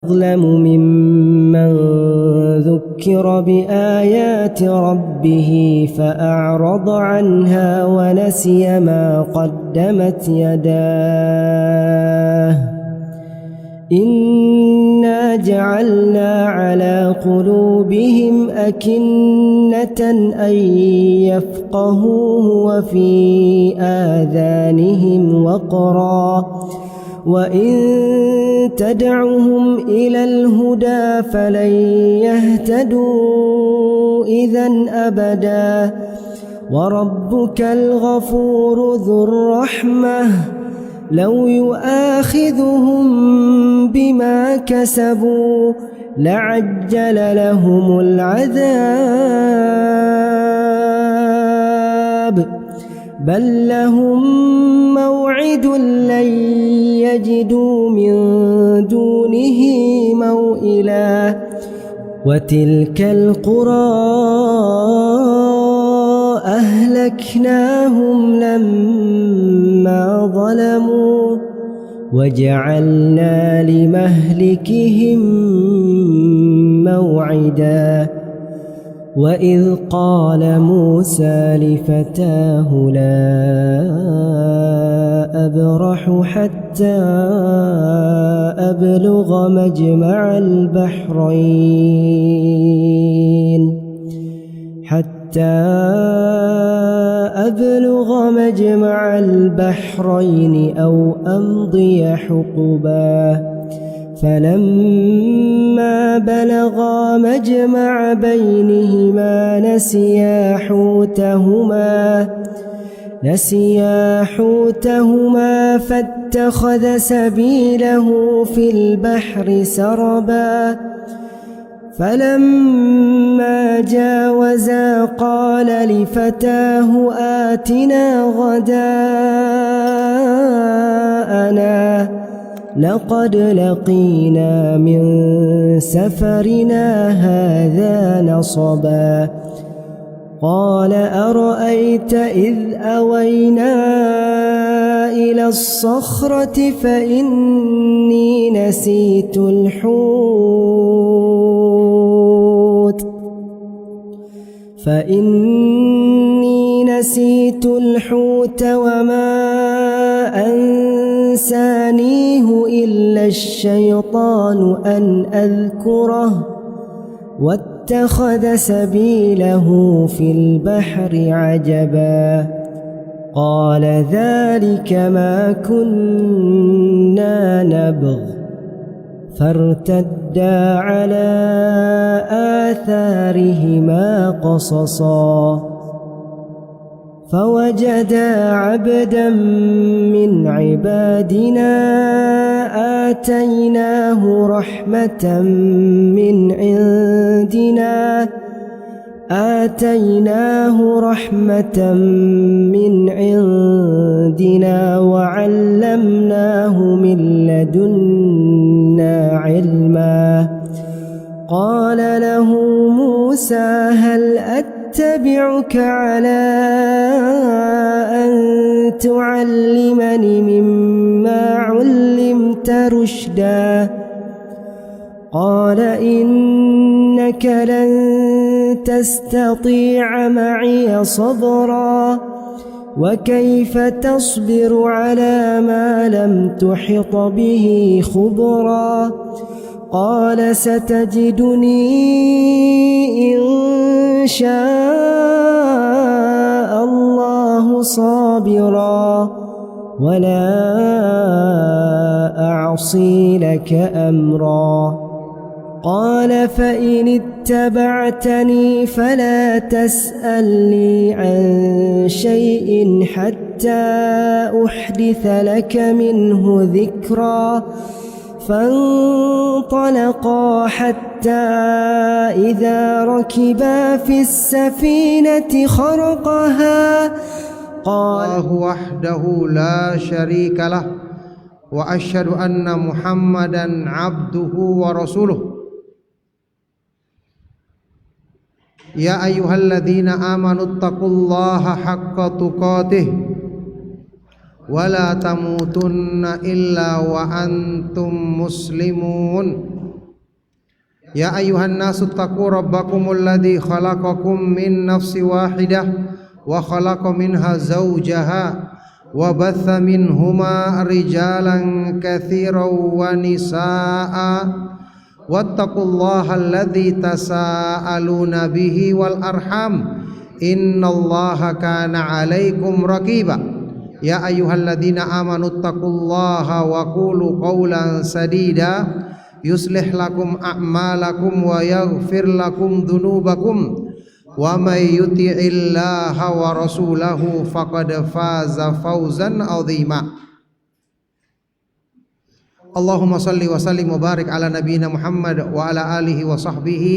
أظلم ممن ذكر بآيات ربه فأعرض عنها ونسي ما قدمت يداه إنا جعلنا على قلوبهم أكنة أن يفقهوه وفي آذانهم وقرا وإن تدعهم إلى الهدى فلن يهتدوا إذن أبدا وربك الغفور ذو الرحمة لو يؤاخذهم بما كسبوا لعجل لهم العذاب بل لهم موعد لن يجدوا من دونه موئلا وتلك القرى أهلكناهم لما ظلموا وجعلنا لمهلكهم موعدا وإذ قال موسى لفتاه لا أبرح حتى أبلغ مجمع البحرين أو أمضي حقبا فلما بلغا مجمع بينهما نسيا حوتهما فاتخذ سبيله في البحر سربا فلما جاوزا قال لفتاه آتنا غداءنا لقد لقينا من سفرنا هذا نصبا قال أرأيت إذ أوينا إلى الصخرة فإني نسيت الحوت وما أنسانيه إلا الشيطان أن أذكره واتخذ سبيله في البحر عجبا قال ذلك ما كنا نبغ فارتدا على آثارهما قصصا فوجدا عبدا من عبادنا آتيناه رحمة من عندنا وعلمناه من لدنا علما قال له موسى هل أتبعك على أن تعلمني مما علمت رشدا قال إنك لن تستطيع معي صبرا وكيف تصبر على ما لم تحط به خبرا قال ستجدني إن شاء الله صابرا ولا أعصي لك أمرا قال فإن اتبعتني فلا تسألني عن شيء حتى أحدث لك منه ذكرا فانطلقا حتى إذا ركبا في السفينة خرقها قال الله وحده لا شريك له وأشهد أن محمدا عبده ورسوله يا أيها الذين آمنوا اتقوا الله حق تقاته ولا تموتن إلا وأنتم مسلمون Ya ayuhan nasu taqu rabbakumul ladzi khalaqakum min nafsin wahidah wa khalaqa minha zawjaha wa batha minhuma rijalan katsiran wa nisaa'a wattaqullaha alladzi tasaaluna bihi wal arham innallaha kana 'alaikum raqiba. Ya ayyuhalladzina amanu taqullaha wa qulu qawlan sadida yuslih lakum a'malakum wa yaghfir lakum dhunubakum wa may yuti'illaha wa rasulahu faqad faza fawzan 'azima. Allahumma salli wa sallim wa barik ala nabiyyina Muhammad wa ala alihi wa sahbihi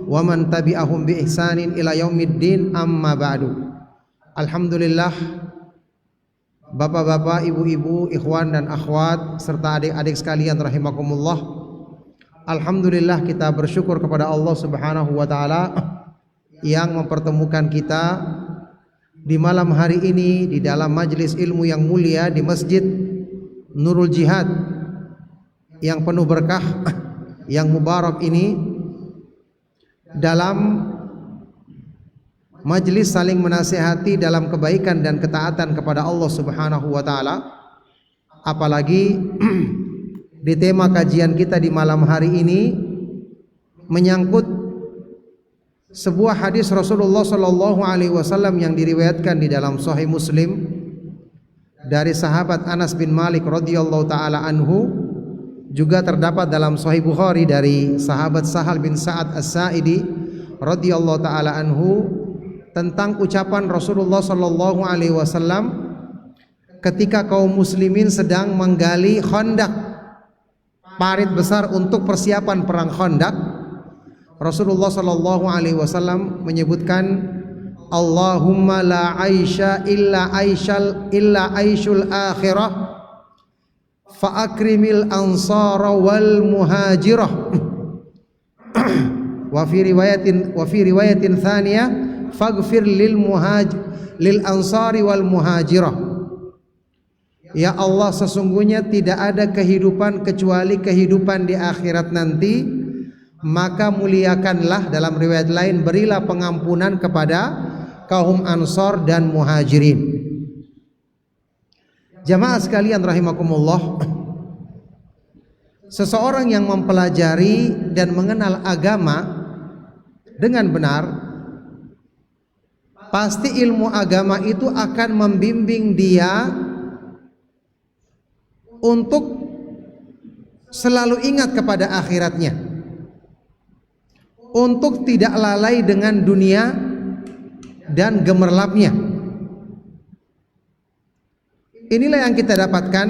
wa man tabi'ahum bi ihsanin ila yaumiddin, amma ba'du. Alhamdulillah, bapak-bapak, ibu-ibu, ikhwan dan akhwat serta adik-adik sekalian rahimakumullah. Alhamdulillah, kita bersyukur kepada Allah Subhanahu wa taala yang mempertemukan kita di malam hari ini di dalam majelis ilmu yang mulia di Masjid Nurul Jihad yang penuh berkah, yang mubarak ini, dalam majelis saling menasihati dalam kebaikan dan ketaatan kepada Allah Subhanahu wa taala. Apalagi di tema kajian kita di malam hari ini menyangkut sebuah hadis Rasulullah sallallahu alaihi wasallam yang diriwayatkan di dalam Sahih Muslim dari sahabat Anas bin Malik radhiyallahu taala anhu, juga terdapat dalam Sahih Bukhari dari sahabat Sahal bin Sa'ad As-Sa'idi radhiyallahu taala anhu, tentang ucapan Rasulullah sallallahu alaihi wasallam ketika kaum muslimin sedang menggali Khandaq, parit besar untuk persiapan perang Khandaq. Rasulullah sallallahu alaihi wasallam menyebutkan, Allahumma la aisha illa aishul akhirah fa akrimil ansara wal muhajirah. wa fi riwayatin thaniyah faghfir lil ansari wal muhajirah. Ya Allah, sesungguhnya tidak ada kehidupan kecuali kehidupan di akhirat nanti, maka muliakanlah, dalam riwayat lain, berilah pengampunan kepada kaum Ansar dan Muhajirin. Jamaah sekalian rahimakumullah, seseorang yang mempelajari dan mengenal agama dengan benar, pasti ilmu agama itu akan membimbing dia untuk selalu ingat kepada akhiratnya, untuk tidak lalai dengan dunia dan gemerlapnya. Inilah yang kita dapatkan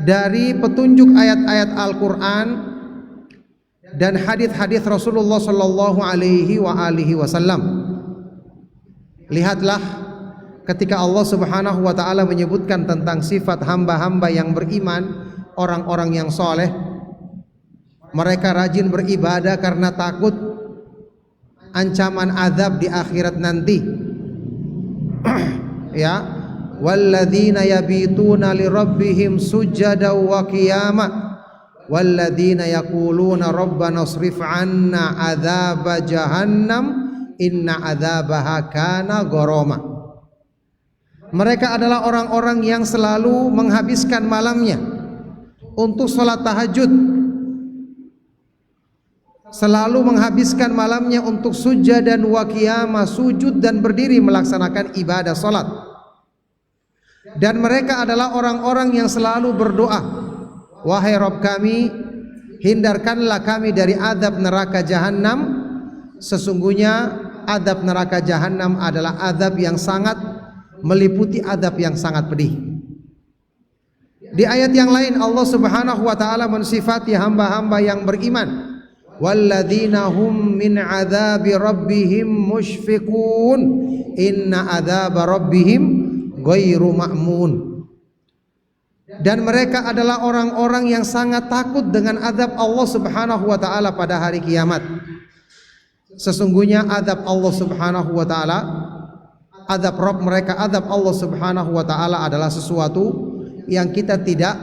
dari petunjuk ayat-ayat Al-Quran dan hadis-hadis Rasulullah sallallahu alaihi wasallam. Lihatlah ketika Allah Subhanahu wa taala menyebutkan tentang sifat hamba-hamba yang beriman, orang-orang yang soleh, mereka rajin beribadah karena takut ancaman azab di akhirat nanti. Ya, walladzina yabituna lirabbihim sujada wa qiyama walladzina yaquluna rabbana srif 'anna adzaba jahannam inna adzabaha kana gharama. Mereka adalah orang-orang yang selalu menghabiskan malamnya untuk sholat tahajud, selalu menghabiskan malamnya untuk sujud dan waqiyamah, sujud dan berdiri melaksanakan ibadah sholat. Dan mereka adalah orang-orang yang selalu berdoa, wahai Rabb kami, hindarkanlah kami dari azab neraka jahanam. Sesungguhnya azab neraka jahanam adalah azab yang sangat meliputi adab yang sangat pedih. Di ayat yang lain Allah Subhanahu wa taala mensifati hamba-hamba yang beriman, walladzina hum min adzabi rabbihim musyfiqun inna adzaba rabbihim ghairu ma'mun. Dan mereka adalah orang-orang yang sangat takut dengan azab Allah Subhanahu wa taala pada hari kiamat. Sesungguhnya azab Allah Subhanahu wa taala, azab Rabb mereka, azab Allah Subhanahu wa taala adalah sesuatu yang kita tidak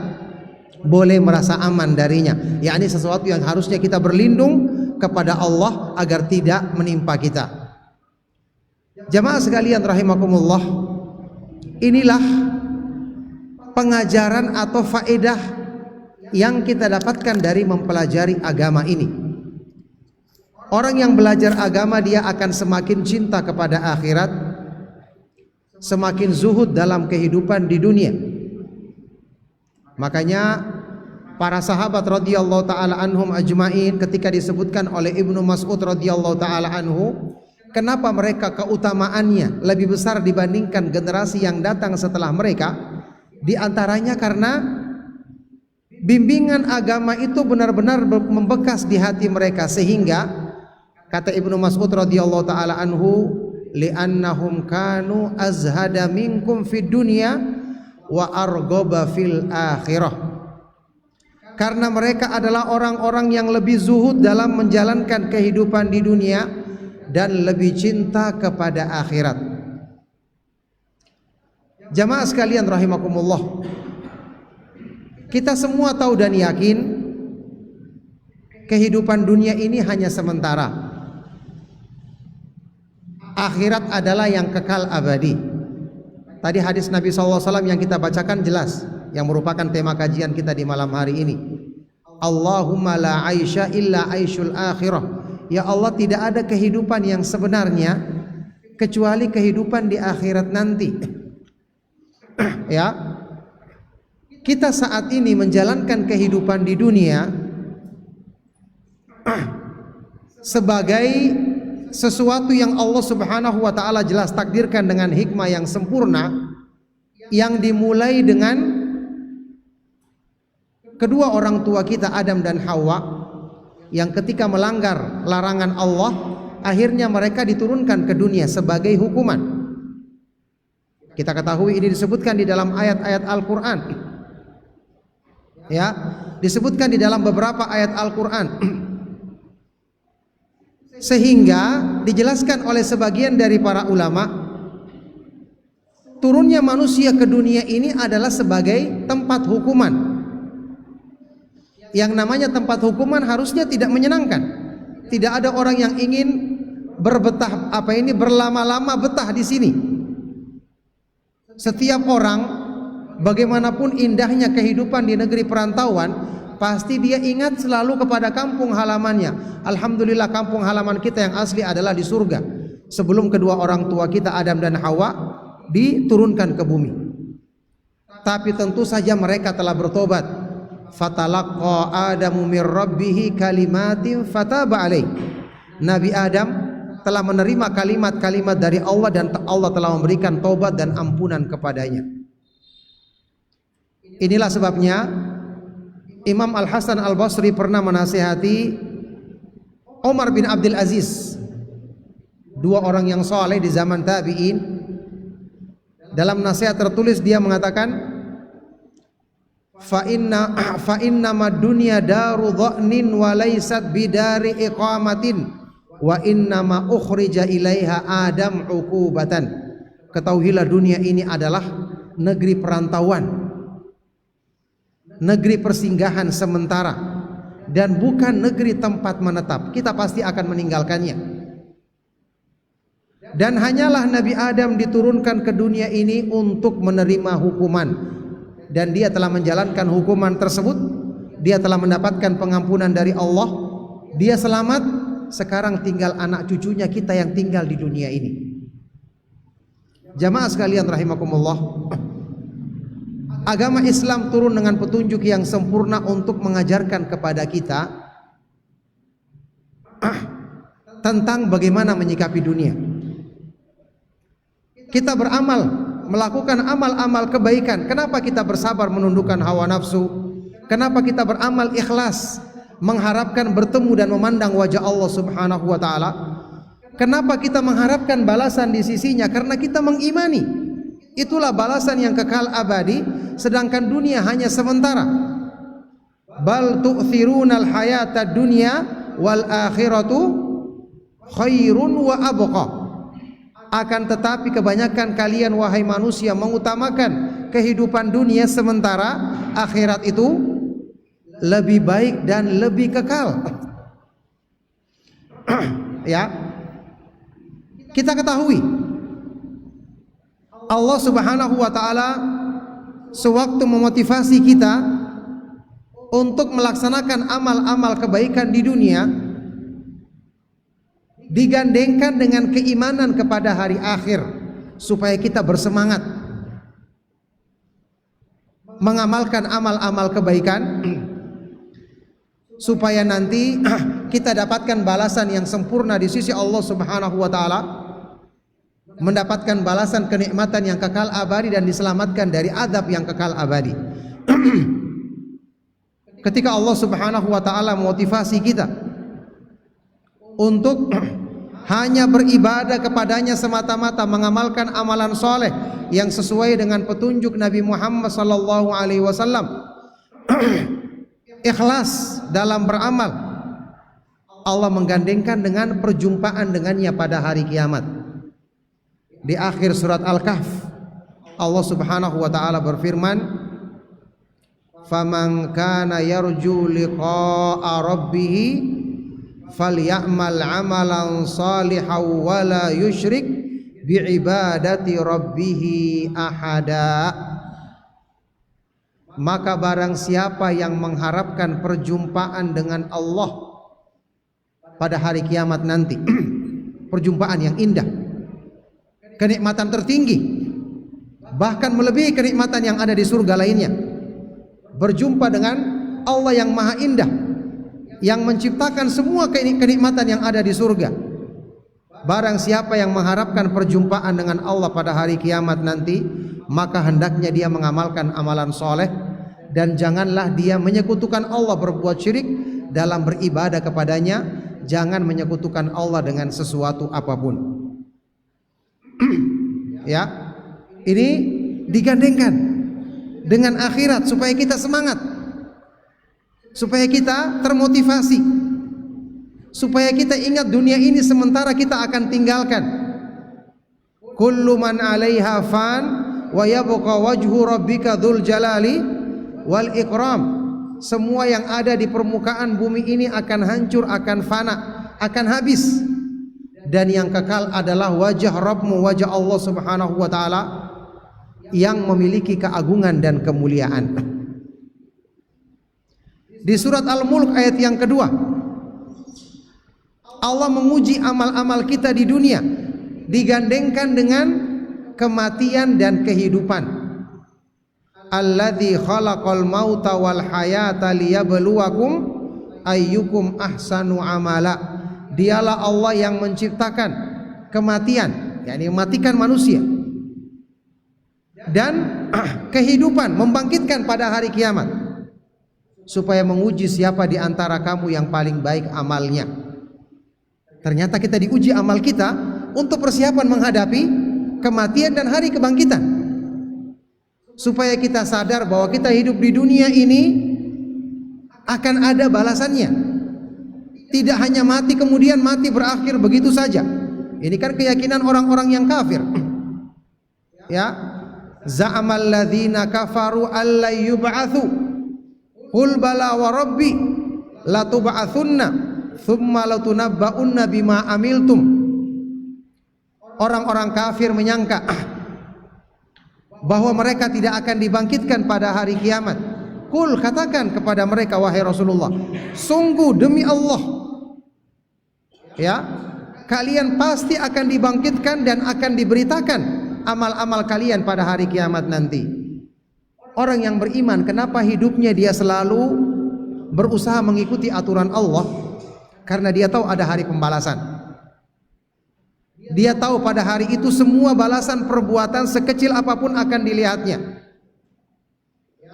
boleh merasa aman darinya, yakni sesuatu yang harusnya kita berlindung kepada Allah agar tidak menimpa kita. Jamaah sekalian rahimakumullah, inilah pengajaran atau faedah yang kita dapatkan dari mempelajari agama ini. Orang yang belajar agama dia akan semakin cinta kepada akhirat, semakin zuhud dalam kehidupan di dunia. Makanya para sahabat radhiyallahu taala anhum ajmain ketika disebutkan oleh Ibnu Mas'ud radhiyallahu taala anhu, kenapa mereka keutamaannya lebih besar dibandingkan generasi yang datang setelah mereka? Di antaranya karena bimbingan agama itu benar-benar membekas di hati mereka, sehingga kata Ibnu Mas'ud radhiyallahu taala anhu, li'annahum kanu azhada minkum fid dunya wa arghaba fil akhirah. Karena mereka adalah orang-orang yang lebih zuhud dalam menjalankan kehidupan di dunia dan lebih cinta kepada akhirat. Jamaah sekalian rahimakumullah, kita semua tahu dan yakin kehidupan dunia ini hanya sementara. Akhirat adalah yang kekal abadi. Tadi hadis Nabi SAW yang kita bacakan jelas, yang merupakan tema kajian kita di malam hari ini. Allahumma la aisha illa aishul akhirah. Ya Allah, tidak ada kehidupan yang sebenarnya kecuali kehidupan di akhirat nanti. Ya, kita saat ini menjalankan kehidupan di dunia sebagai sesuatu yang Allah Subhanahu wa taala jelas takdirkan dengan hikmah yang sempurna, yang dimulai dengan kedua orang tua kita Adam dan Hawa, yang ketika melanggar larangan Allah akhirnya mereka diturunkan ke dunia sebagai hukuman. Kita ketahui ini disebutkan di dalam ayat-ayat Al-Qur'an. Ya, disebutkan di dalam beberapa ayat Al-Qur'an. Sehingga dijelaskan oleh sebagian dari para ulama, turunnya manusia ke dunia ini adalah sebagai tempat hukuman. Yang namanya tempat hukuman harusnya tidak menyenangkan. Tidak ada orang yang ingin berlama-lama betah di sini. Setiap orang, bagaimanapun indahnya kehidupan di negeri perantauan, pasti dia ingat selalu kepada kampung halamannya. Alhamdulillah, kampung halaman kita yang asli adalah di surga, sebelum kedua orang tua kita Adam dan Hawa diturunkan ke bumi. Tapi tentu saja mereka telah bertobat. Fatalaqqa Adamu mir rabbih kalimatin fataba alaih. Nabi Adam telah menerima kalimat-kalimat dari Allah dan Allah telah memberikan taubat dan ampunan kepadanya. Inilah sebabnya Imam Al-Hasan Al-Basri pernah menasihati Umar bin Abdul Aziz, dua orang yang soleh di zaman tabi'in. Dalam nasihat tertulis dia mengatakan, fa inna mad dunya daru dha'nin wa laysat bidari iqamatin wa inna ma ukhrija ilaiha Adam uqubatan. Ketahuilah dunia ini adalah negeri perantauan, negeri persinggahan sementara, dan bukan negeri tempat menetap. Kita pasti akan meninggalkannya. Dan hanyalah Nabi Adam diturunkan ke dunia ini untuk menerima hukuman, dan dia telah menjalankan hukuman tersebut. Dia telah mendapatkan pengampunan dari Allah. Dia selamat. Sekarang tinggal anak cucunya kita yang tinggal di dunia ini. Jamaah sekalian rahimakumullah, agama Islam turun dengan petunjuk yang sempurna untuk mengajarkan kepada kita tentang bagaimana menyikapi dunia. Kita beramal, melakukan amal-amal kebaikan. Kenapa kita bersabar menundukkan hawa nafsu? Kenapa kita beramal ikhlas, mengharapkan bertemu dan memandang wajah Allah Subhanahu wa taala? Kenapa kita mengharapkan balasan di sisinya? Karena kita mengimani itulah balasan yang kekal abadi, sedangkan dunia hanya sementara. Bal tu'thirunal hayatad dunya wal akhiratu khairun wa abqa. Akan tetapi kebanyakan kalian wahai manusia mengutamakan kehidupan dunia sementara, akhirat itu lebih baik dan lebih kekal. Ya, kita ketahui Allah Subhanahu wa ta'ala sewaktu memotivasi kita untuk melaksanakan amal-amal kebaikan di dunia, digandengkan dengan keimanan kepada hari akhir supaya kita bersemangat mengamalkan amal-amal kebaikan, supaya nanti kita dapatkan balasan yang sempurna di sisi Allah Subhanahu wa ta'ala, mendapatkan balasan kenikmatan yang kekal abadi dan diselamatkan dari azab yang kekal abadi. Ketika Allah Subhanahu wa ta'ala memotivasi kita untuk hanya beribadah kepadanya semata-mata, mengamalkan amalan soleh yang sesuai dengan petunjuk Nabi Muhammad sallallahu alaihi wasallam, ikhlas dalam beramal, Allah menggandengkan dengan perjumpaan dengannya pada hari kiamat. Di akhir surat Al-Kahf, Allah Subhanahu wa ta'ala berfirman, "Faman kana yarju liqa'a rabbih falyamal 'amalan shalihan wa la yusyrik bi'ibadati rabbih ahada." Maka barang siapa yang mengharapkan perjumpaan dengan Allah pada hari kiamat nanti, perjumpaan yang indah, kenikmatan tertinggi, bahkan melebihi kenikmatan yang ada di surga lainnya, berjumpa dengan Allah yang maha indah, yang menciptakan semua kenikmatan yang ada di surga. Barang siapa yang mengharapkan perjumpaan dengan Allah pada hari kiamat nanti, maka hendaknya dia mengamalkan amalan soleh, dan janganlah dia menyekutukan Allah, berbuat syirik dalam beribadah kepadanya. Jangan menyekutukan Allah dengan sesuatu apapun. Ya, ini digandengkan dengan akhirat supaya kita semangat, supaya kita termotivasi, supaya kita ingat dunia ini sementara kita akan tinggalkan. Kullu man 'alaiha fan wa yabqa wajhu rabbika dzul jalali wal ikram. Semua yang ada di permukaan bumi ini akan hancur, akan fana, akan habis, dan yang kekal adalah wajah Rabbmu, wajah Allah Subhanahu wa ta'ala yang memiliki keagungan dan kemuliaan. Di surat Al-Mulk ayat yang kedua, Allah menguji amal-amal kita di dunia, digandengkan dengan kematian dan kehidupan. Alladzi khalaqal mauta wal hayata liyabluwakum ayyukum ahsanu amala. Dialah Allah yang menciptakan kematian, yakni mematikan manusia, dan kehidupan, membangkitkan pada hari kiamat, supaya menguji siapa di antara kamu yang paling baik amalnya. Ternyata kita diuji amal kita untuk persiapan menghadapi kematian dan hari kebangkitan, supaya kita sadar bahwa kita hidup di dunia ini akan ada balasannya. Tidak hanya mati kemudian mati berakhir begitu saja. Ini kan keyakinan orang-orang yang kafir. Ya, za'amal ladzina kafaru alla yub'atsu qul bala wa rabbi latub'atsunna tsumma latunabba'unna bima amiltum. Orang-orang kafir menyangka bahwa mereka tidak akan dibangkitkan pada hari kiamat. Qul, katakan kepada mereka wahai Rasulullah, sungguh demi Allah, ya, kalian pasti akan dibangkitkan dan akan diberitakan amal-amal kalian pada hari kiamat nanti. Orang yang beriman, kenapa hidupnya dia selalu berusaha mengikuti aturan Allah? Karena dia tahu ada hari pembalasan. Dia tahu pada hari itu semua balasan perbuatan sekecil apapun akan dilihatnya.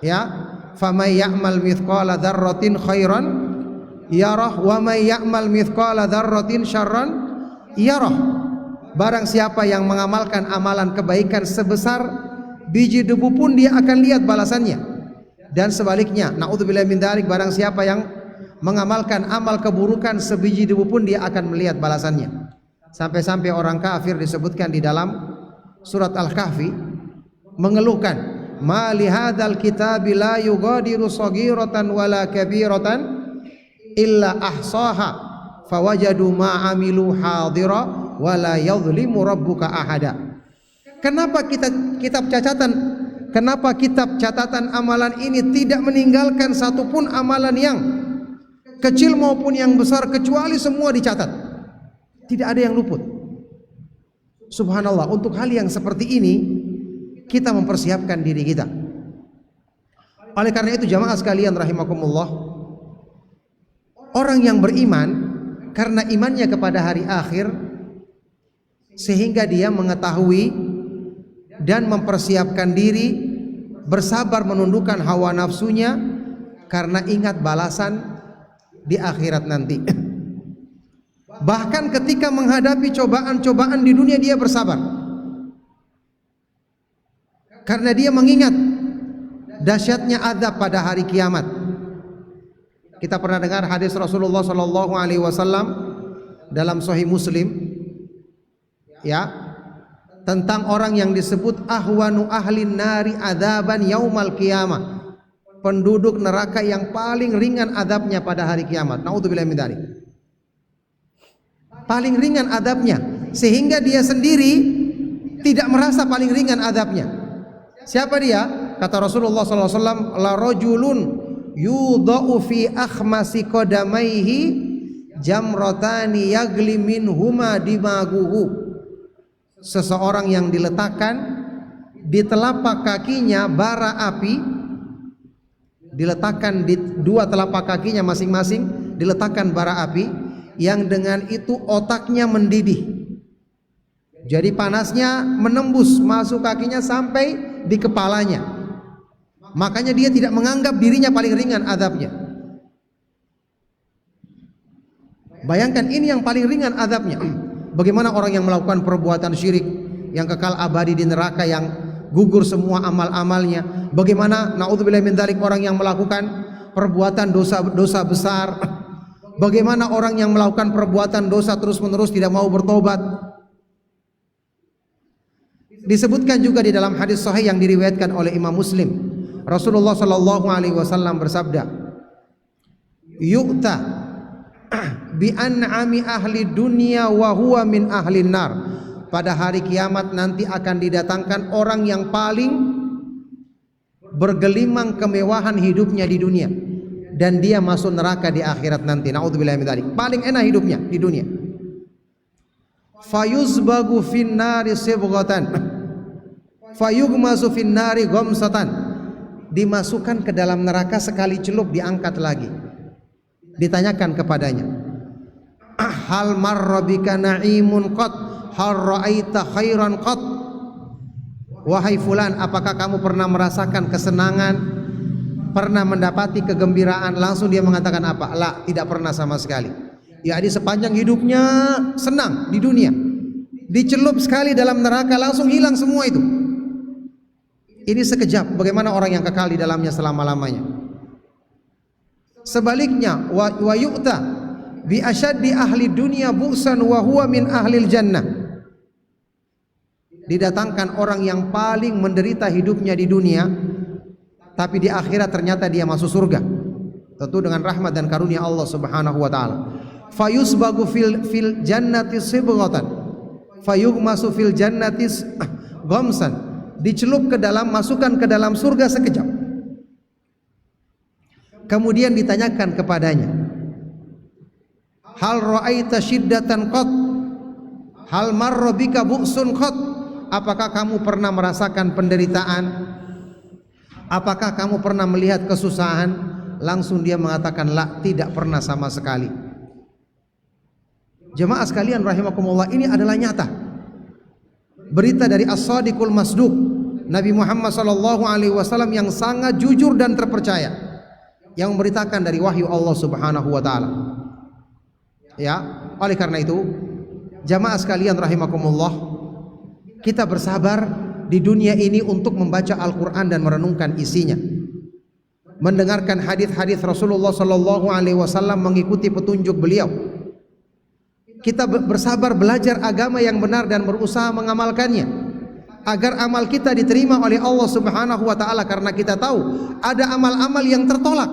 Ya, famay ya'mal mithqala dzarratin khairan yarah wa may ya'mal mithqala dzarratin syarran yarah. Barang siapa yang mengamalkan amalan kebaikan sebesar biji debu pun dia akan lihat balasannya. Dan sebaliknya, naudzubillah min dzalik, barang siapa yang mengamalkan amal keburukan sebiji debu pun dia akan melihat balasannya. Sampai-sampai orang kafir disebutkan di dalam surat Al-Kahfi mengeluhkan, ma li hadzal kitabi la yughadiru shaghiratan wala kabiratan illa ahsaha fawajadu ma amilu hadira wala yadhlimu rabbuka ahada. Kenapa kitab catatan amalan ini tidak meninggalkan satupun amalan yang kecil maupun yang besar, kecuali semua dicatat, tidak ada yang luput. Subhanallah, untuk hal yang seperti ini kita mempersiapkan diri kita. Oleh karena itu jamaah sekalian rahimakumullah, orang yang beriman karena imannya kepada hari akhir, sehingga dia mengetahui dan mempersiapkan diri, bersabar menundukkan hawa nafsunya karena ingat balasan di akhirat nanti. Bahkan ketika menghadapi cobaan-cobaan di dunia dia bersabar, karena dia mengingat dahsyatnya azab pada hari kiamat. Kita pernah dengar hadis Rasulullah sallallahu alaihi wasallam dalam Sahih Muslim, ya, tentang orang yang disebut ahwanu ahlin nari adzaban yaumal qiyamah, penduduk neraka yang paling ringan azabnya pada hari kiamat. Naudzubillah min dzalik. Paling ringan azabnya, sehingga dia sendiri tidak merasa paling ringan azabnya. Siapa dia? Kata Rasulullah SAW, la rajulun yudha'u fi akhmasi qadamaihi jamratani yagli minhuma dimaguhu. Seseorang yang diletakkan di telapak kakinya bara api, diletakkan di dua telapak kakinya masing-masing diletakkan bara api, yang dengan itu otaknya mendidih. Jadi panasnya menembus masuk kakinya sampai di kepalanya. Makanya dia tidak menganggap dirinya paling ringan azabnya. Bayangkan, ini yang paling ringan azabnya. Bagaimana orang yang melakukan perbuatan syirik yang kekal abadi di neraka, yang gugur semua amal-amalnya. Bagaimana naudzubillah min dzalik orang yang melakukan perbuatan dosa besar. Bagaimana orang yang melakukan perbuatan dosa terus-menerus tidak mau bertobat. Disebutkan juga di dalam hadis sahih yang diriwayatkan oleh Imam Muslim, Rasulullah sallallahu alaihi wasallam bersabda, yu'ta bi an'ami ahli dunya wa huwa min ahli nar. Pada hari kiamat nanti akan didatangkan orang yang paling bergelimang kemewahan hidupnya di dunia, dan dia masuk neraka di akhirat nanti. Naudzubillah min dzalik. Paling enak hidupnya di dunia. Fayuzbagu finnari sibghatan fayugmasu finnari ghamsatan. Dimasukkan ke dalam neraka sekali celup, diangkat lagi. Ditanyakan kepadanya, hal marra bika na'imun qat hal ra'aita khairan qat. Wahai fulan, apakah kamu pernah merasakan kesenangan, pernah mendapati kegembiraan? Langsung dia mengatakan apa? La, tidak pernah sama sekali. Ya, di sepanjang hidupnya senang di dunia, dicelup sekali dalam neraka langsung hilang semua itu. Ini sekejap. Bagaimana orang yang kekal di dalamnya selama-lamanya? Sebaliknya, wa yu'ta bi asyaddi ahli dunya bu'san wa huwa min ahlil jannah. Didatangkan orang yang paling menderita hidupnya di dunia, tapi di akhirat ternyata dia masuk surga, tentu dengan rahmat dan karunia Allah Subhanahu wa taala. Fayusbagu fil jannati sibghatan fayughmasu fil jannati ghamsan. Dicelup ke dalam, masukkan ke dalam surga sekejap. Kemudian ditanyakan kepadanya, hal ra'aita syiddatan qat hal marra bika bu'sun qat. Apakah kamu pernah merasakan penderitaan? Apakah kamu pernah melihat kesusahan? Langsung dia mengatakan, la, tidak pernah sama sekali. Jemaah sekalian rahimakumullah, ini adalah nyata. Berita dari As-Sadiqul Masduq, Nabi Muhammad SAW yang sangat jujur dan terpercaya, yang memberitakan dari wahyu Allah Subhanahu wa taala. Ya, oleh karena itu, jamaah sekalian rahimakumullah, kita bersabar di dunia ini untuk membaca Al-Qur'an dan merenungkan isinya, mendengarkan hadis-hadis Rasulullah SAW, mengikuti petunjuk beliau. Kita bersabar belajar agama yang benar dan berusaha mengamalkannya, agar amal kita diterima oleh Allah Subhanahu wa taala, karena kita tahu ada amal-amal yang tertolak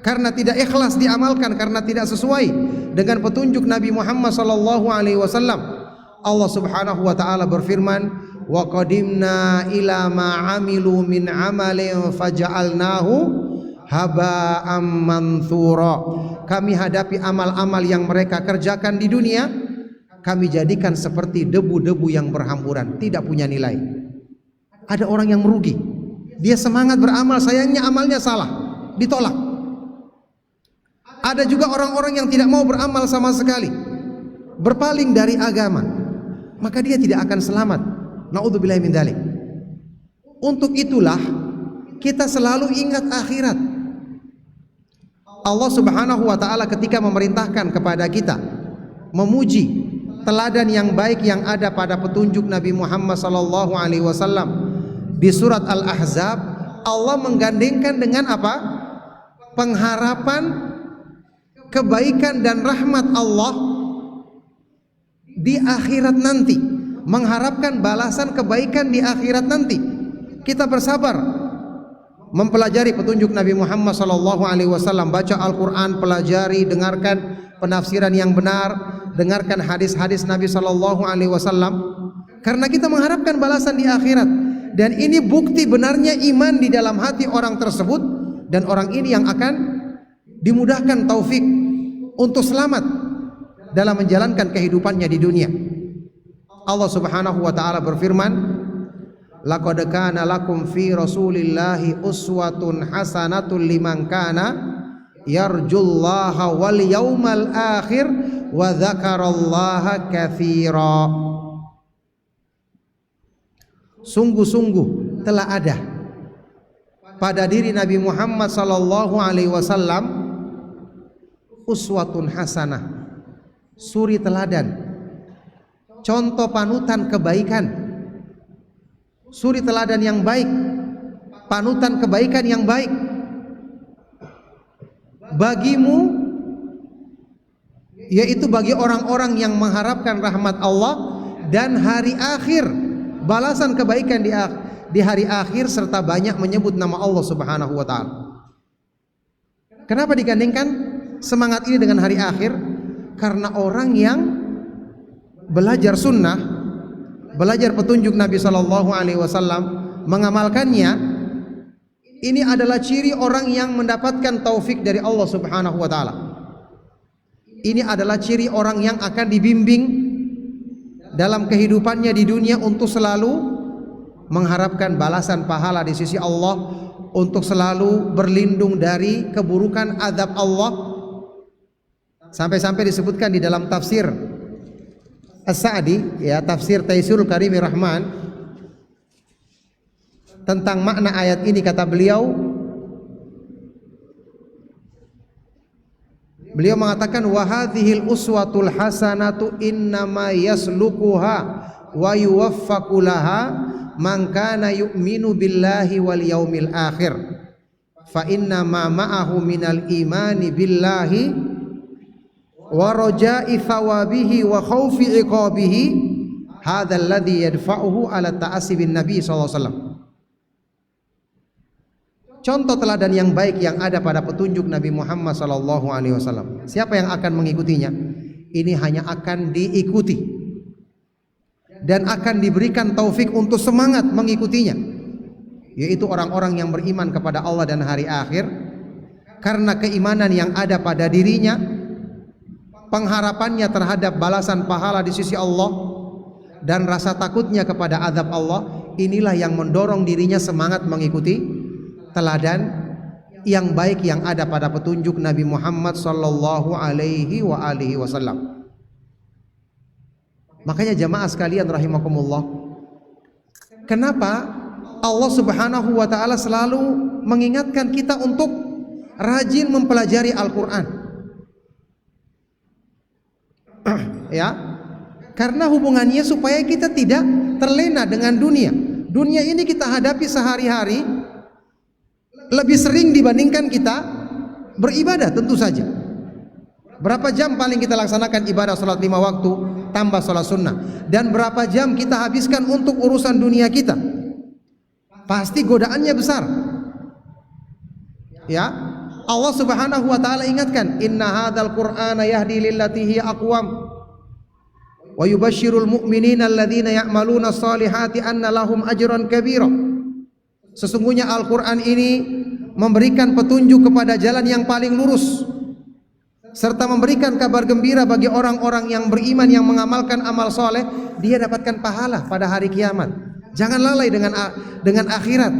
karena tidak ikhlas diamalkan, karena tidak sesuai dengan petunjuk Nabi Muhammad sallallahu alaihi wasallam. Allah Subhanahu wa taala berfirman, wa qadimna ila ma amilu min amalin faja'alnahu haba'am manthura. Kami hadapi amal-amal yang mereka kerjakan di dunia, kami jadikan seperti debu-debu yang berhamburan, tidak punya nilai. Ada orang yang merugi, dia semangat beramal, sayangnya amalnya salah, ditolak. Ada juga orang-orang yang tidak mau beramal sama sekali, berpaling dari agama, maka dia tidak akan selamat. Na'udzubillahi min dzalik. Untuk itulah kita selalu ingat akhirat. Allah Subhanahu wa taala ketika memerintahkan kepada kita memuji teladan yang baik yang ada pada petunjuk Nabi Muhammad sallallahu alaihi wasallam di surat Al-Ahzab, Allah menggandengkan dengan apa? Pengharapan kebaikan dan rahmat Allah di akhirat nanti, mengharapkan balasan kebaikan di akhirat nanti. Kita bersabar mempelajari petunjuk Nabi Muhammad sallallahu alaihi wasallam, baca Al-Qur'an, pelajari, dengarkan penafsiran yang benar, dengarkan hadis-hadis Nabi sallallahu alaihi wasallam, karena kita mengharapkan balasan di akhirat. Dan ini bukti benarnya iman di dalam hati orang tersebut, dan orang ini yang akan dimudahkan taufik untuk selamat dalam menjalankan kehidupannya di dunia. Allah Subhanahu wa taala berfirman, laqad kana lakum fi rasulillahi uswatun hasanatun liman kana yarjullaha wal yaumal akhir wa dzakarallaha katsira. Sungguh-sungguh telah ada pada diri Nabi Muhammad sallallahu alaihi wasallam uswatun hasanah, suri teladan, contoh panutan kebaikan, suri teladan yang baik, panutan kebaikan yang baik bagimu, yaitu bagi orang-orang yang mengharapkan rahmat Allah dan hari akhir, balasan kebaikan di hari akhir, serta banyak menyebut nama Allah Subhanahu wa taala. Kenapa digandengkan semangat ini dengan hari akhir? Karena orang yang belajar sunnah, belajar petunjuk Nabi sallallahu alaihi wasallam, mengamalkannya, ini adalah ciri orang yang mendapatkan taufik dari Allah Subhanahu wa taala. Ini adalah ciri orang yang akan dibimbing dalam kehidupannya di dunia untuk selalu mengharapkan balasan pahala di sisi Allah, untuk selalu berlindung dari keburukan azab Allah. Sampai-sampai disebutkan di dalam tafsir As-Sa'di, ya, tafsir Taisirul Karimir Rahman, tentang makna ayat ini, kata beliau mengatakan, wa hadhil uswatul hasanatu innama yaslukuha wa yuwaffaqu laha man kana yu'minu billahi wal yaumil akhir fa inna ma ma'ahu minal imani billahi wa raja'i thawabihi wa khaufi iqabihi hadzal ladzi yadfa'uhu ala ta'assi bin nabi sallallahu alaihi wasallam. Contoh teladan yang baik yang ada pada petunjuk Nabi Muhammad sallallahu alaihi wasallam. Siapa yang akan mengikutinya? Ini hanya akan diikuti dan akan diberikan taufik untuk semangat mengikutinya, yaitu orang-orang yang beriman kepada Allah dan hari akhir, karena keimanan yang ada pada dirinya, pengharapannya terhadap balasan pahala di sisi Allah, dan rasa takutnya kepada azab Allah. Inilah yang mendorong dirinya semangat mengikuti teladan yang baik yang ada pada petunjuk Nabi Muhammad sallallahu alaihi wasallam. Makanya jamaah sekalian rahimakumullah, kenapa Allah Subhanahu wa taala selalu mengingatkan kita untuk rajin mempelajari Al-Qur'an? Ya, karena hubungannya supaya kita tidak terlena dengan dunia. Dunia ini kita hadapi sehari-hari lebih sering dibandingkan kita beribadah, tentu saja. Berapa jam paling kita laksanakan ibadah salat 5 waktu? tambah sholat sunnah. Dan berapa jam kita habiskan untuk urusan dunia kita? Pasti godaannya besar. Ya, Allah Subhanahu wa taala ingatkan, "Inna hadzal Qur'ana yahdi lillati hiya aqwam wa yubashshirul mu'minina alladzina ya'maluna shalihati anna lahum ajran kabira." Sesungguhnya Al-Qur'an ini memberikan petunjuk kepada jalan yang paling lurus serta memberikan kabar gembira bagi orang-orang yang beriman yang mengamalkan amal soleh, dia dapatkan pahala pada hari kiamat. Jangan lalai dengan akhirat.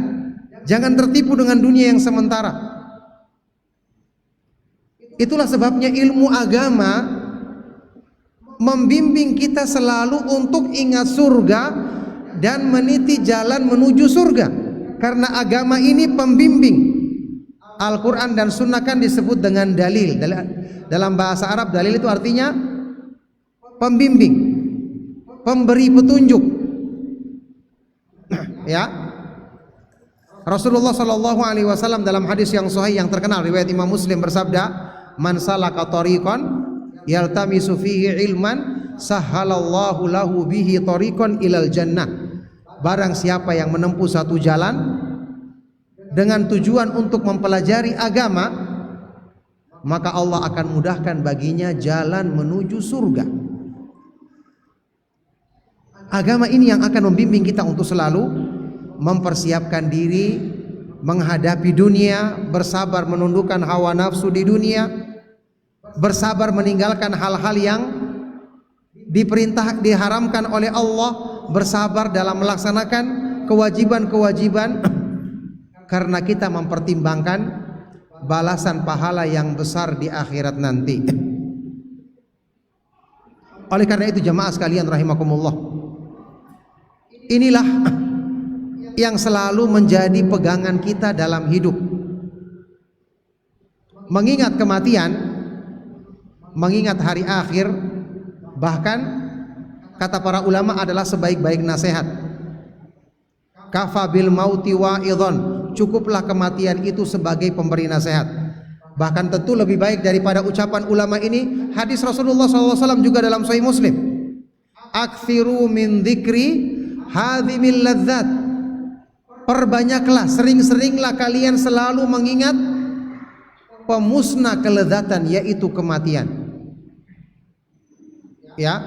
Jangan tertipu dengan dunia yang sementara. Itulah sebabnya ilmu agama membimbing kita selalu untuk ingat surga dan meniti jalan menuju surga. Karena agama ini pembimbing. Al-Quran dan Sunnah kan disebut dengan dalil. Dalam bahasa Arab dalil itu artinya pembimbing, pemberi petunjuk. Ya, Rasulullah Shallallahu Alaihi Wasallam dalam hadis yang sahih yang terkenal riwayat Imam Muslim bersabda, "Man salaka tariqan yaltamisu fihi ilman, sahhalallahu lahu bihi tariqan ilal jannah." Barang siapa yang menempuh satu jalan dengan tujuan untuk mempelajari agama, maka Allah akan mudahkan baginya jalan menuju surga. Agama ini yang akan membimbing kita untuk selalu mempersiapkan diri menghadapi dunia, bersabar menundukkan hawa nafsu di dunia, bersabar meninggalkan hal-hal yang diharamkan oleh Allah, bersabar dalam melaksanakan kewajiban-kewajiban karena kita mempertimbangkan balasan pahala yang besar di akhirat nanti. Oleh karena itu jamaah sekalian rahimakumullah, inilah yang selalu menjadi pegangan kita dalam hidup. Mengingat kematian, mengingat hari akhir, bahkan kata para ulama adalah sebaik-baik nasihat. Kafa bil mauti wa'idhan, cukuplah kematian itu sebagai pemberi nasihat. Bahkan tentu lebih baik daripada ucapan ulama ini hadis Rasulullah SAW juga dalam Sahih Muslim, "Aktsiru min dzikri hadhimil ladzat." Perbanyaklah, sering-seringlah kalian selalu mengingat pemusnah kelezatan, yaitu kematian. Ya,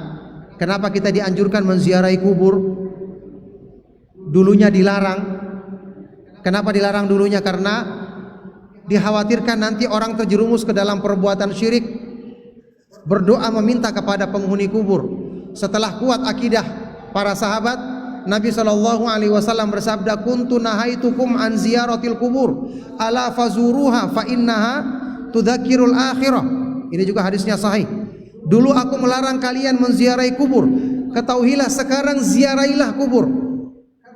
kenapa kita dianjurkan menziarahi kubur? Dulunya dilarang. Kenapa dilarang dulunya? Karena dikhawatirkan nanti orang terjerumus ke dalam perbuatan syirik. Berdoa meminta kepada penghuni kubur. Setelah kuat akidah para sahabat, Nabi SAW bersabda, "Kuntu nahaitukum an ziyaratil kubur, ala fazuruha fa innaha tudzakirul akhirah." Ini juga hadisnya sahih. Dulu aku melarang kalian menziarahi kubur, ketahuilah sekarang ziarahilah kubur,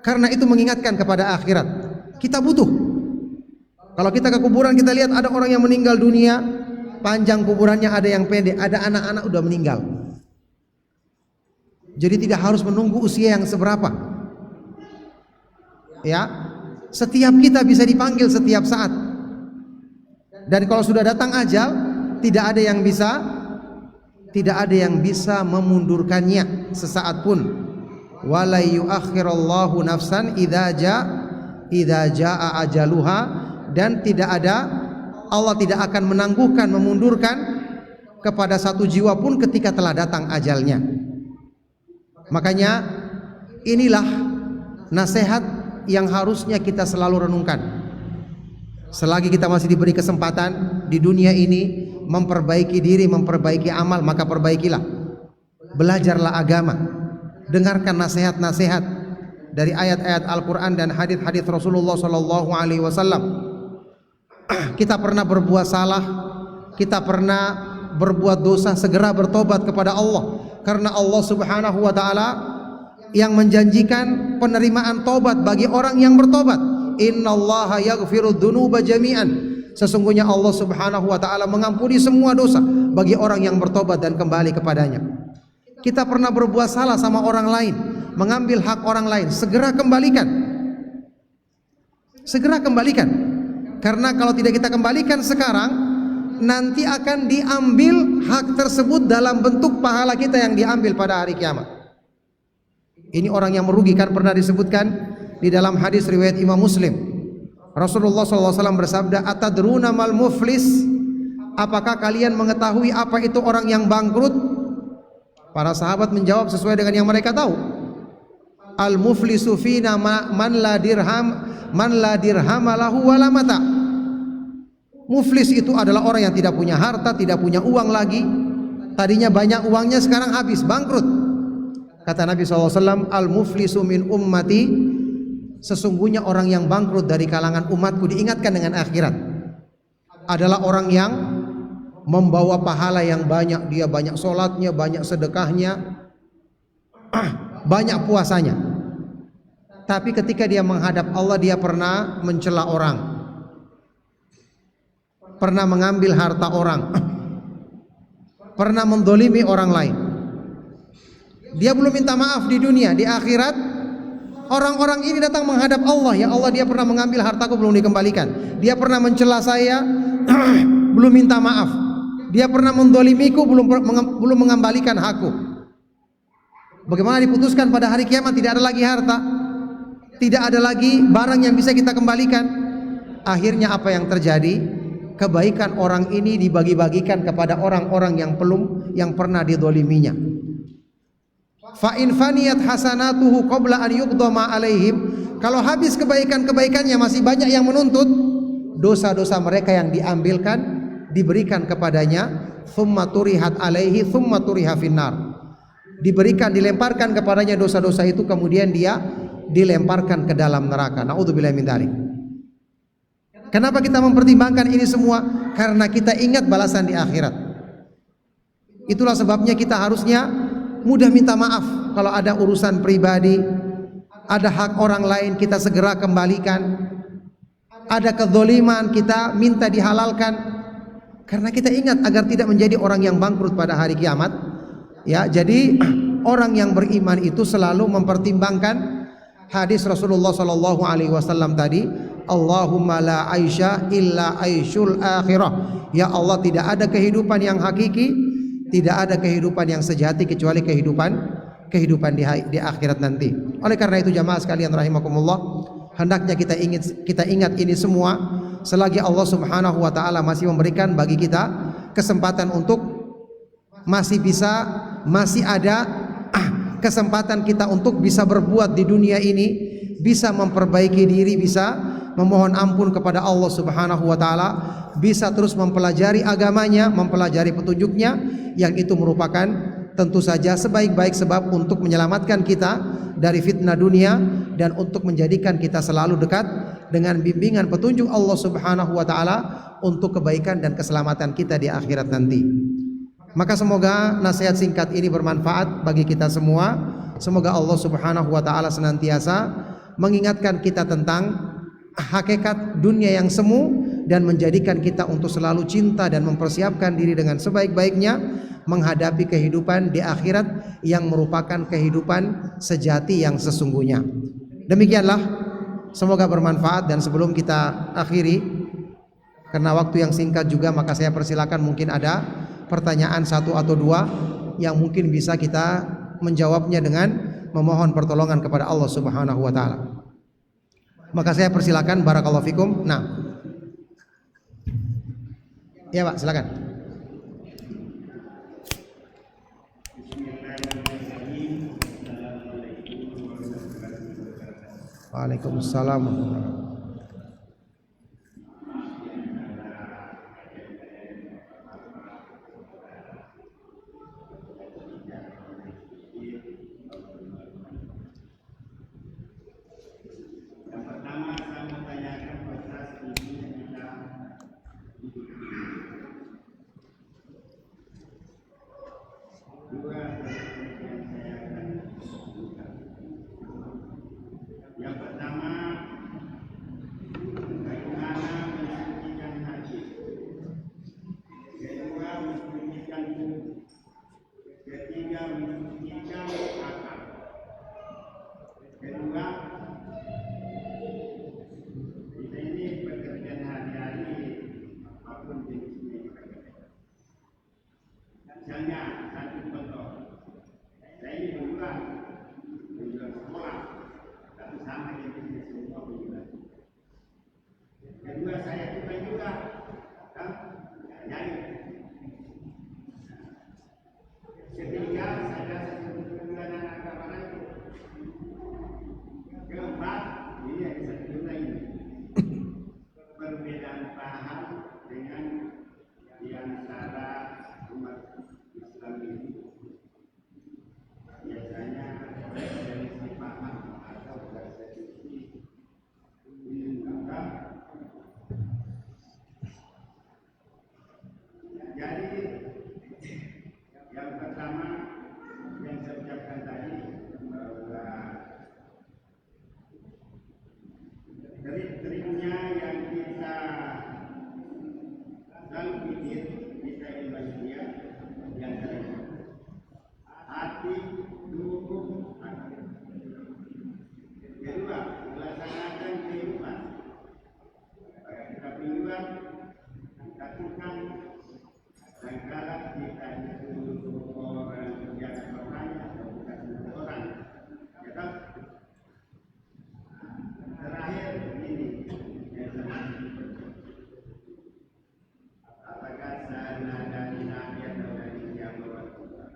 karena itu mengingatkan kepada akhirat. Kita butuh. Kalau kita ke kuburan, kita lihat ada orang yang meninggal dunia, panjang kuburannya, ada yang pendek, ada anak-anak udah meninggal. Jadi tidak harus menunggu usia yang seberapa. Ya, setiap kita bisa dipanggil setiap saat. Dan kalau sudah datang ajal, tidak ada yang bisa memundurkannya sesaat pun. Wala yuakhirallahu nafsan idza jaa ajaluha, dan Allah tidak akan menangguhkan, memundurkan kepada satu jiwa pun ketika telah datang ajalnya. Makanya inilah nasihat yang harusnya kita selalu renungkan. Selagi kita masih diberi kesempatan di dunia ini memperbaiki diri, memperbaiki amal, maka perbaikilah. Belajarlah agama. Dengarkan nasihat-nasihat dari ayat-ayat Al-Quran dan hadis-hadis Rasulullah SAW. Kita pernah berbuat salah, kita pernah berbuat dosa, segera bertobat kepada Allah. Karena Allah Subhanahu wa taala yang menjanjikan penerimaan tobat bagi orang yang bertobat. Innallaha yaghfirudz dzunuba jami'an. Sesungguhnya Allah Subhanahu wa taala mengampuni semua dosa bagi orang yang bertobat dan kembali kepadanya. Kita pernah berbuat salah sama orang lain, mengambil hak orang lain, segera kembalikan. Segera kembalikan. Karena kalau tidak kita kembalikan sekarang, nanti akan diambil hak tersebut dalam bentuk pahala kita yang diambil pada hari kiamat. Ini orang yang merugikan pernah disebutkan di dalam hadis riwayat Imam Muslim. Rasulullah SAW bersabda, "Atadruna mal muflis?" Apakah kalian mengetahui apa itu orang yang bangkrut? Para sahabat menjawab sesuai dengan yang mereka tahu. Al muflisu fina man la dirham lahu wala mata. Muflis itu adalah orang yang tidak punya harta, tidak punya uang lagi. Tadinya banyak uangnya, sekarang habis, bangkrut. Kata Nabi SAW, al muflisu min ummati, sesungguhnya orang yang bangkrut dari kalangan umatku, diingatkan dengan akhirat, adalah orang yang membawa pahala yang banyak. Dia banyak sholatnya, banyak sedekahnya, banyak puasanya. Tapi ketika dia menghadap Allah, dia pernah mencela orang, pernah mengambil harta orang, pernah mendolimi orang lain. Dia belum minta maaf di dunia. Di akhirat orang-orang ini datang menghadap Allah. Ya Allah, dia pernah mengambil hartaku, belum dikembalikan. Dia pernah mencela saya, belum minta maaf. Dia pernah mendolimiku, belum mengembalikan hakku. Bagaimana diputuskan pada hari kiamat? Tidak ada lagi harta, tidak ada lagi barang yang bisa kita kembalikan. Akhirnya apa yang terjadi? Kebaikan orang ini dibagi-bagikan kepada orang-orang yang pernah didoliminya. Fa in faniyat hasanatuhu qabla an yuqdama alaihim, kalau habis kebaikan-kebaikannya masih banyak yang menuntut, dosa-dosa mereka yang diambilkan diberikan kepadanya, thumma turihat alaihi thumma turiha finnar, diberikan, dilemparkan kepadanya dosa-dosa itu, kemudian dia dilemparkan ke dalam neraka. Naudzubillahi min dzalik. Kenapa kita mempertimbangkan ini semua? Karena kita ingat balasan di akhirat. Itulah sebabnya kita harusnya mudah minta maaf. Kalau ada urusan pribadi, ada hak orang lain, kita segera kembalikan. Ada kezaliman, kita minta dihalalkan. Karena kita ingat agar tidak menjadi orang yang bangkrut pada hari kiamat. Ya, jadi orang yang beriman itu selalu mempertimbangkan hadis Rasulullah SAW tadi, Allahumma la aisha illa aishul akhirah. Ya Allah, tidak ada kehidupan yang hakiki, tidak ada kehidupan yang sejati kecuali kehidupan di akhirat nanti. Oleh karena itu jamaah sekalian rahimakumullah, hendaknya kita ingat ini semua selagi Allah Subhanahu wa taala masih memberikan bagi kita kesempatan untuk masih ada kesempatan kita untuk bisa berbuat di dunia ini, bisa memperbaiki diri, bisa memohon ampun kepada Allah Subhanahu wa taala, bisa terus mempelajari agamanya, mempelajari petunjuknya, yang itu merupakan tentu saja sebaik-baik sebab untuk menyelamatkan kita dari fitnah dunia dan untuk menjadikan kita selalu dekat dengan bimbingan petunjuk Allah Subhanahu wa taala untuk kebaikan dan keselamatan kita di akhirat nanti. Maka semoga nasihat singkat ini bermanfaat bagi kita semua. Semoga Allah Subhanahu wa taala senantiasa mengingatkan kita tentang hakikat dunia yang semu dan menjadikan kita untuk selalu cinta dan mempersiapkan diri dengan sebaik-baiknya menghadapi kehidupan di akhirat yang merupakan kehidupan sejati yang sesungguhnya. Demikianlah, semoga bermanfaat. Dan sebelum kita akhiri, karena waktu yang singkat juga, maka saya persilakan mungkin ada pertanyaan satu atau dua yang mungkin bisa kita menjawabnya dengan memohon pertolongan kepada Allah Subhanahu wa taala. Maka saya persilakan, barakallahu fikum. Nah, ya Pak, silakan. Waalaikumsalam. Yang pertama, bagaimana mensucikan hati. Kedua, mensucikan tubuh. Ketiga, mensucikan akal. Kedua, kita ini pekerjaan hari-hari apapun jenisnya kita Misalnya satu contoh, saya ini menjual sekolah, tapi sama jenisnya semua menjual. Kedua saya juga, kan? Jadi ketiga saya satu penjualan agama itu. Keempat ini yang bisa juga ini perbedaan paham dengan di antara umat Islam ini. Biasanya dari sisi paham atau dari sisi ilmu. Jadi yang pertama yang saya ucapkan tadi bahwa trik-triknya yang kita selalu pikir kita ilmunya yang terima hati dukung hati. Kedua, melaksanakan kehidupan. Supaya kita kehidupan, lakukan segala kita itu orang yang bertanya atau bukan orang. Ya kan? Terakhir ini apakah sana dari Nabi atau dari yang berwakil.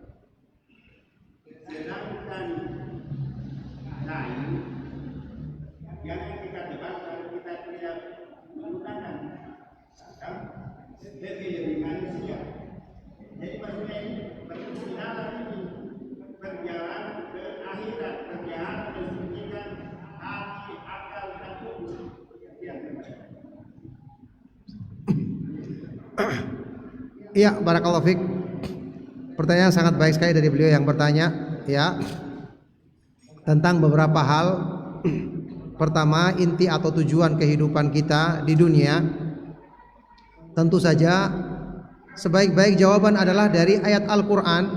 Sedangkan lain yang kita debat kalau kita tidak menggunakan lebih manusia. Jadi maksudnya ini perjalanan ini perjalanan ke akhirat, perjalanan mensucikan hati, akal, dan tubuh. Iya, barakallahu fiik. Pertanyaan sangat baik sekali dari beliau yang bertanya, ya, tentang beberapa hal. Pertama, inti atau tujuan kehidupan kita di dunia. Tentu saja sebaik-baik jawaban adalah dari ayat Al-Qur'an.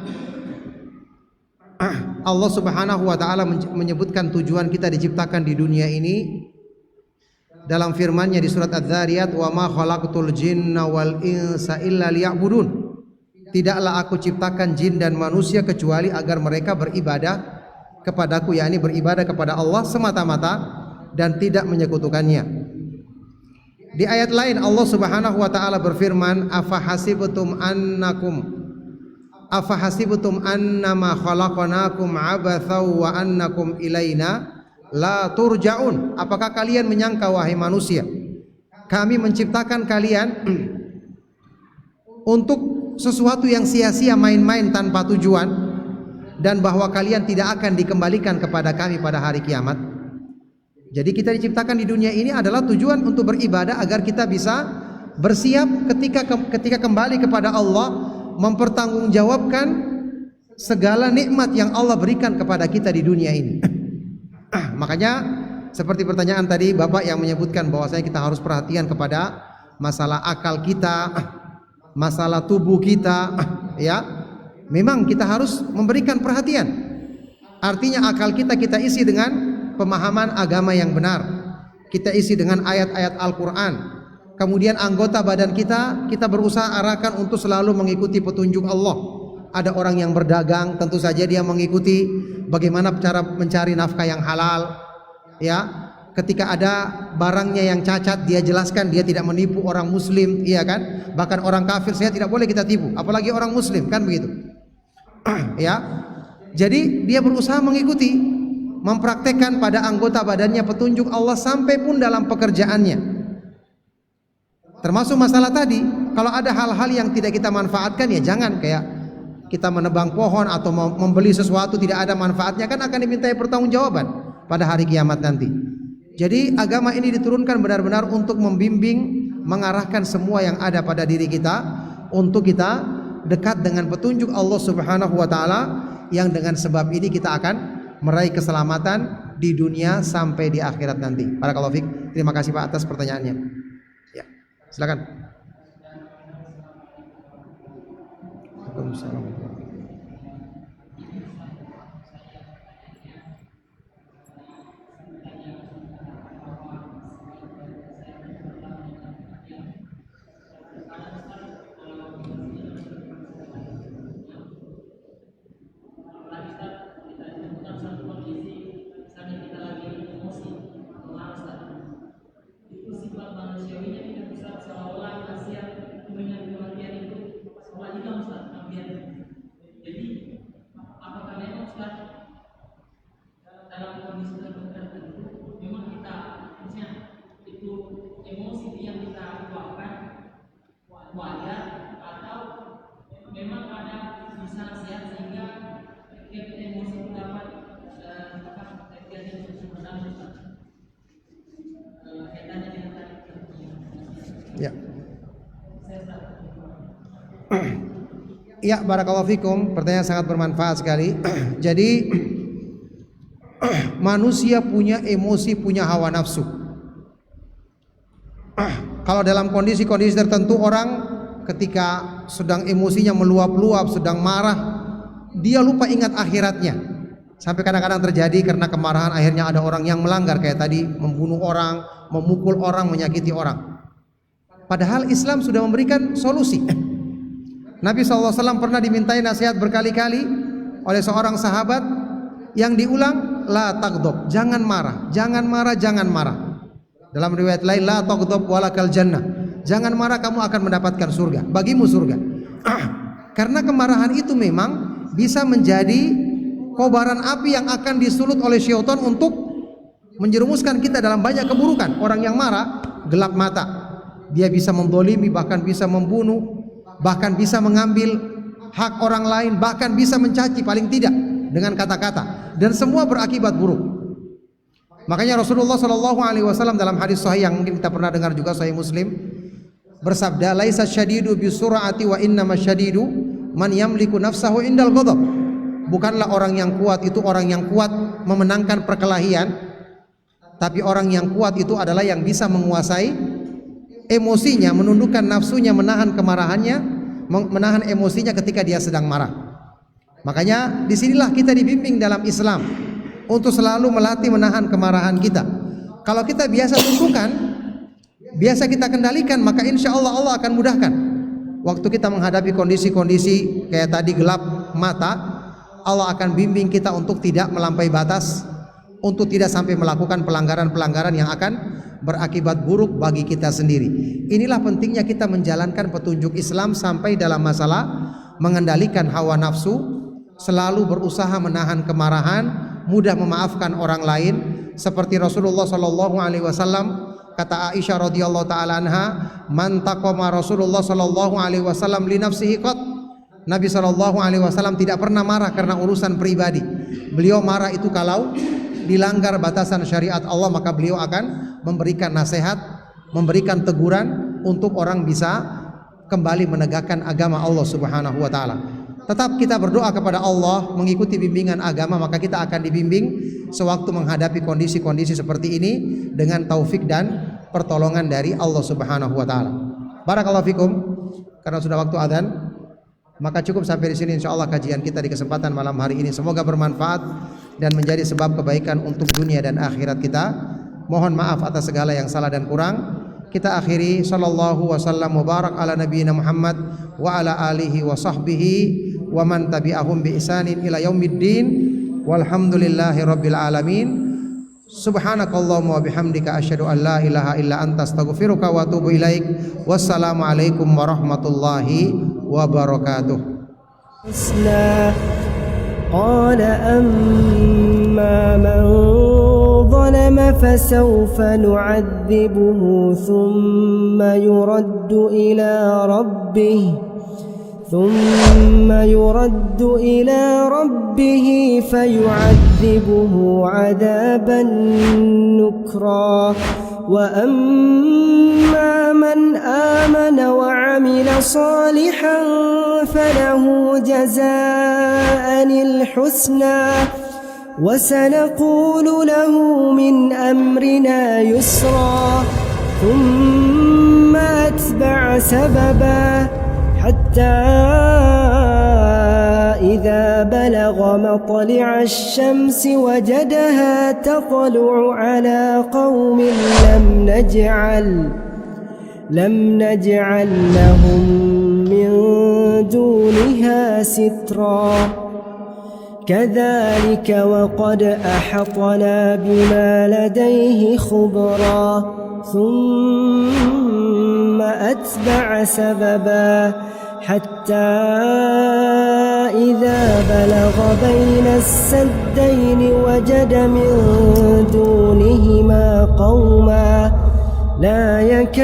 Allah Subhanahu wa taala menyebutkan tujuan kita diciptakan di dunia ini dalam firman-Nya di surat Adz-Dzariyat, "Wa ma khalaqtul jinna wal insa illa liya'budun." Tidaklah aku ciptakan jin dan manusia kecuali agar mereka beribadah kepadaku, yakni beribadah kepada Allah semata-mata dan tidak menyekutukannya. Di ayat lain Allah Subhanahu wa taala berfirman, "Afahasibtum annama khalaqnakum abatsaw wa annakum ilaina la turja'un." Apakah kalian menyangka wahai manusia, kami menciptakan kalian untuk sesuatu yang sia-sia, main-main tanpa tujuan, dan bahwa kalian tidak akan dikembalikan kepada kami pada hari kiamat? Jadi kita diciptakan di dunia ini adalah tujuan untuk beribadah agar kita bisa bersiap ketika kembali kepada Allah, mempertanggungjawabkan segala nikmat yang Allah berikan kepada kita di dunia ini. Makanya seperti pertanyaan tadi Bapak yang menyebutkan bahwasanya kita harus perhatian kepada masalah akal kita, masalah tubuh kita, ya. Memang kita harus memberikan perhatian. Artinya akal kita isi dengan pemahaman agama yang benar. Kita isi dengan ayat-ayat Al-Qur'an. Kemudian anggota badan kita berusaha arahkan untuk selalu mengikuti petunjuk Allah. Ada orang yang berdagang, tentu saja dia mengikuti bagaimana cara mencari nafkah yang halal, ya. Ketika ada barangnya yang cacat, dia jelaskan, dia tidak menipu orang muslim, iya kan? Bahkan orang kafir saya tidak boleh kita tipu, apalagi orang muslim, kan begitu. Ya. Jadi dia berusaha mengikuti, mempraktekkan pada anggota badannya petunjuk Allah sampai pun dalam pekerjaannya. Termasuk masalah tadi, kalau ada hal-hal yang tidak kita manfaatkan, ya jangan, kayak kita menebang pohon atau membeli sesuatu tidak ada manfaatnya, kan akan dimintai pertanggungjawaban pada hari kiamat nanti. Jadi agama ini diturunkan benar-benar untuk membimbing, mengarahkan semua yang ada pada diri kita untuk kita dekat dengan petunjuk Allah Subhanahu wa taala, yang dengan sebab ini kita akan meraih keselamatan di dunia sampai di akhirat nanti. Barakallahu fiik. Terima kasih Pak atas pertanyaannya. Ya, silakan. Waalaikumsalam. Ya, barakallahu fikum. Pertanyaan sangat bermanfaat sekali. Jadi manusia punya emosi, punya hawa nafsu. Kalau dalam kondisi-kondisi tertentu orang ketika sedang emosinya meluap-luap, sedang marah, dia lupa ingat akhiratnya. Sampai kadang-kadang terjadi karena kemarahan akhirnya ada orang yang melanggar kayak tadi, membunuh orang, memukul orang, menyakiti orang. Padahal Islam sudah memberikan solusi. Nabi SAW pernah dimintai nasihat berkali-kali oleh seorang sahabat yang diulang, la taghdab, jangan marah, jangan marah, jangan marah. Dalam riwayat lain, la taghdab walakal jannah, jangan marah, kamu akan mendapatkan surga, bagimu surga. Karena kemarahan itu memang bisa menjadi kobaran api yang akan disulut oleh syaitan untuk menjerumuskan kita dalam banyak keburukan. Orang yang marah gelap mata, dia bisa mendolimi, bahkan bisa membunuh, bahkan bisa mengambil hak orang lain, bahkan bisa mencaci paling tidak dengan kata-kata, dan semua berakibat buruk. Makanya Rasulullah SAW dalam hadis sahih yang mungkin kita pernah dengar juga, Sahih Muslim, bersabda, laisa syadidu bisur'ati wa innama syadidu man yamliku nafsahu indal ghadab. Bukanlah orang yang kuat itu orang yang kuat memenangkan perkelahian, tapi orang yang kuat itu adalah yang bisa menguasai emosinya, menundukkan nafsunya, menahan kemarahannya, menahan emosinya ketika dia sedang marah. Makanya disinilah kita dibimbing dalam Islam untuk selalu melatih menahan kemarahan kita. Kalau kita biasa tundukkan, biasa kita kendalikan, maka insya Allah Allah akan mudahkan. Waktu kita menghadapi kondisi-kondisi kayak tadi gelap mata, Allah akan bimbing kita untuk tidak melampaui batas, untuk tidak sampai melakukan pelanggaran-pelanggaran yang akan berakibat buruk bagi kita sendiri. Inilah pentingnya kita menjalankan petunjuk Islam sampai dalam masalah mengendalikan hawa nafsu, selalu berusaha menahan kemarahan, mudah memaafkan orang lain. Seperti Rasulullah SAW, kata Aisyah radhiyallahu taala anha, man taqama Rasulullah SAW li nafsihi qat. Nabi SAW tidak pernah marah karena urusan pribadi. Beliau marah itu kalau dilanggar batasan syariat Allah, maka beliau akan memberikan nasihat, memberikan teguran untuk orang bisa kembali menegakkan agama Allah Subhanahu wa taala. Tetap kita berdoa kepada Allah, mengikuti bimbingan agama, maka kita akan dibimbing sewaktu menghadapi kondisi-kondisi seperti ini dengan taufik dan pertolongan dari Allah Subhanahu wa taala. Barakallahu fikum. Karena sudah waktu adzan, maka cukup sampai di sini insyaallah kajian kita di kesempatan malam hari ini. Semoga bermanfaat dan menjadi sebab kebaikan untuk dunia dan akhirat kita. Mohon maaf atas segala yang salah dan kurang. Kita akhiri, sallallahu wasallam mubarak ala nabiyina Muhammad wa ala alihi wa sahbihi wa man tabi'ahum bi ihsanin ila yaumiddin. Walhamdulillahi rabbil alamin. Subhanakallahumma wa bihamdika asyhadu an la ilaha illa anta astaghfiruka wa atubu ilaik. Wassalamu alaikum warahmatullahi wabarakatuh. قال أما من ظلم فسوف نعذبه ثم يرد إلى ربه فيعذبه عذابا نكرا وأما من آمن وعمل صالحا فله جزاء الحسنى وسنقول له من أمرنا يسرا ثم أتبع سببا حتى إذا بلغ مطلع الشمس وجدها تطلع على قوم لم نجعل لهم من دونها سترا كذلك وقد أحطنا بما لديه خبرا ثم أتبع سببا حتى إذا بلغ بين السدين وجد من دونهما قوما لا يكادون